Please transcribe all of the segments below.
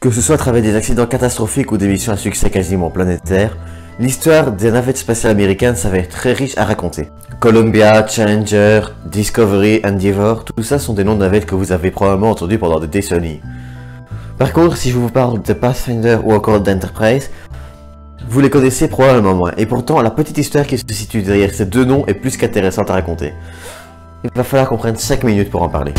Que ce soit à travers des accidents catastrophiques ou des missions à succès quasiment planétaires, l'histoire des navettes spatiales américaines s'avère très riche à raconter. Columbia, Challenger, Discovery, Endeavour, tout ça sont des noms de navettes que vous avez probablement entendus pendant des décennies. Par contre, si je vous parle de Pathfinder ou encore d'Enterprise, vous les connaissez probablement moins, et pourtant la petite histoire qui se situe derrière ces deux noms est plus qu'intéressante à raconter. Il va falloir qu'on prenne 5 minutes pour en parler.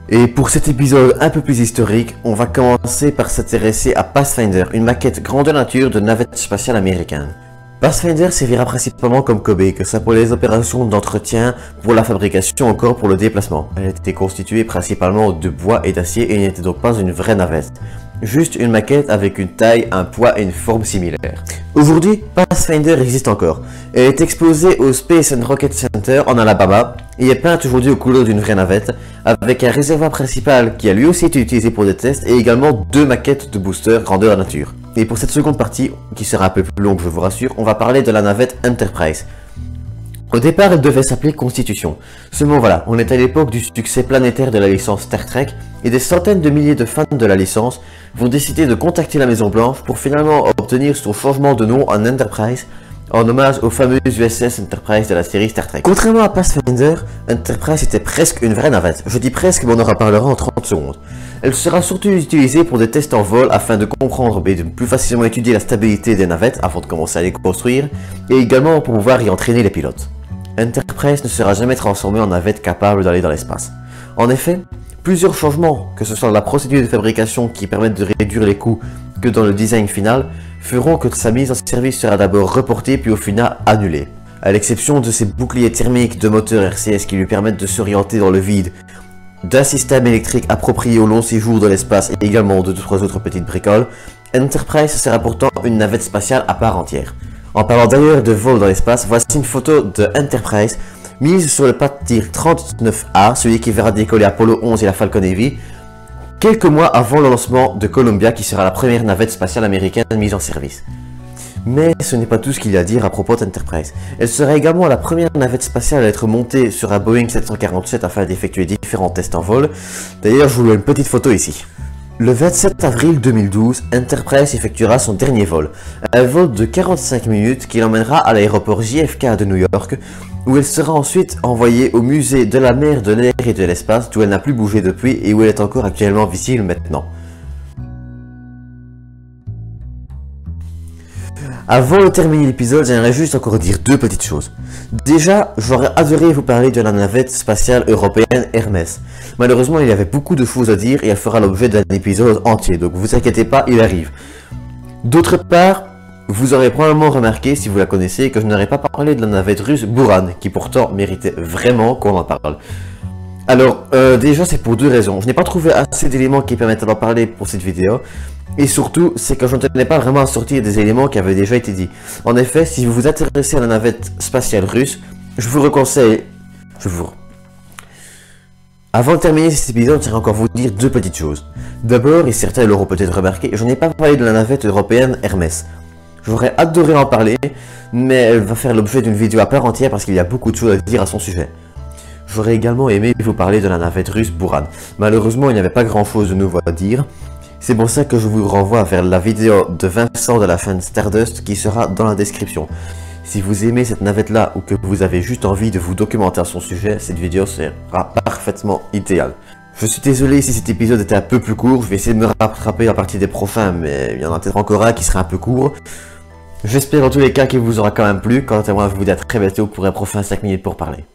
Et pour cet épisode un peu plus historique, on va commencer par s'intéresser à Pathfinder, une maquette grandeur nature de navette spatiale américaine. Pathfinder servira principalement comme Kobe, que ça pour les opérations d'entretien, pour la fabrication, encore pour le déplacement. Elle était constituée principalement de bois et d'acier et n'était donc pas une vraie navette. Juste une maquette avec une taille, un poids et une forme similaires. Aujourd'hui, Pathfinder existe encore. Elle est exposée au Space and Rocket Center en Alabama et est peinte aujourd'hui aux couleurs d'une vraie navette, avec un réservoir principal qui a lui aussi été utilisé pour des tests et également deux maquettes de boosters grandeur nature. Et pour cette seconde partie, qui sera un peu plus longue je vous rassure, on va parler de la navette Enterprise. Au départ, elle devait s'appeler Constitution. Seulement voilà, on est à l'époque du succès planétaire de la licence Star Trek, et des centaines de milliers de fans de la licence vont décider de contacter la Maison Blanche pour finalement obtenir son changement de nom en Enterprise, en hommage aux fameuses USS Enterprise de la série Star Trek. Contrairement à Pathfinder, Enterprise était presque une vraie navette. Je dis presque, mais on en reparlera en 30 secondes. Elle sera surtout utilisée pour des tests en vol afin de comprendre et de plus facilement étudier la stabilité des navettes avant de commencer à les construire, et également pour pouvoir y entraîner les pilotes. Enterprise ne sera jamais transformée en navette capable d'aller dans l'espace. En effet, plusieurs changements, que ce soit dans la procédure de fabrication qui permettent de réduire les coûts que dans le design final, feront que sa mise en service sera d'abord reportée puis au final annulée. À l'exception de ces boucliers thermiques de moteur RCS qui lui permettent de s'orienter dans le vide, d'un système électrique approprié au long séjour dans l'espace et également de 2-3 autres petites bricoles, Enterprise sera pourtant une navette spatiale à part entière. En parlant d'ailleurs de vol dans l'espace, voici une photo de Enterprise mise sur le pas de tir 39A, celui qui verra décoller Apollo 11 et la Falcon Heavy, quelques mois avant le lancement de Columbia qui sera la première navette spatiale américaine mise en service. Mais ce n'est pas tout ce qu'il y a à dire à propos d'Enterprise. Elle sera également la première navette spatiale à être montée sur un Boeing 747 afin d'effectuer différents tests en vol. D'ailleurs, je vous mets une petite photo ici. Le 27 avril 2012, Enterprise effectuera son dernier vol, un vol de 45 minutes qui l'emmènera à l'aéroport JFK de New York, où elle sera ensuite envoyée au musée de la mer, de l'air et de l'espace, d'où elle n'a plus bougé depuis et où elle est encore actuellement visible maintenant. Avant de terminer l'épisode, j'aimerais juste encore dire deux petites choses. Déjà, j'aurais adoré vous parler de la navette spatiale européenne Hermès. Malheureusement, il y avait beaucoup de choses à dire et elle fera l'objet d'un épisode entier, donc vous inquiétez pas, il arrive. D'autre part, vous aurez probablement remarqué, si vous la connaissez, que je n'aurais pas parlé de la navette russe Buran, qui pourtant méritait vraiment qu'on en parle. Alors, déjà c'est pour deux raisons. Je n'ai pas trouvé assez d'éléments qui permettent d'en parler pour cette vidéo. Et surtout, c'est que je ne tenais pas vraiment à sortir des éléments qui avaient déjà été dits. En effet, si vous vous intéressez à la navette spatiale russe, je vous conseille... Avant de terminer cet épisode, j'aimerais encore vous dire deux petites choses. D'abord, et certains l'auront peut-être remarqué, je n'ai pas parlé de la navette européenne Hermès. J'aurais adoré en parler, mais elle va faire l'objet d'une vidéo à part entière parce qu'il y a beaucoup de choses à dire à son sujet. J'aurais également aimé vous parler de la navette russe Buran. Malheureusement, il n'y avait pas grand chose de nouveau à dire. C'est pour ça que je vous renvoie vers la vidéo de Vincent de la chaîne Stardust qui sera dans la description. Si vous aimez cette navette là ou que vous avez juste envie de vous documenter à son sujet, cette vidéo sera parfaitement idéale. Je suis désolé si cet épisode était un peu plus court, je vais essayer de me rattraper à partir des prochains, mais il y en a peut-être encore un qui sera un peu court. J'espère en tous les cas qu'il vous aura quand même plu. Quant à moi, je vous dis à très bientôt pour un prochain 5 minutes pour parler.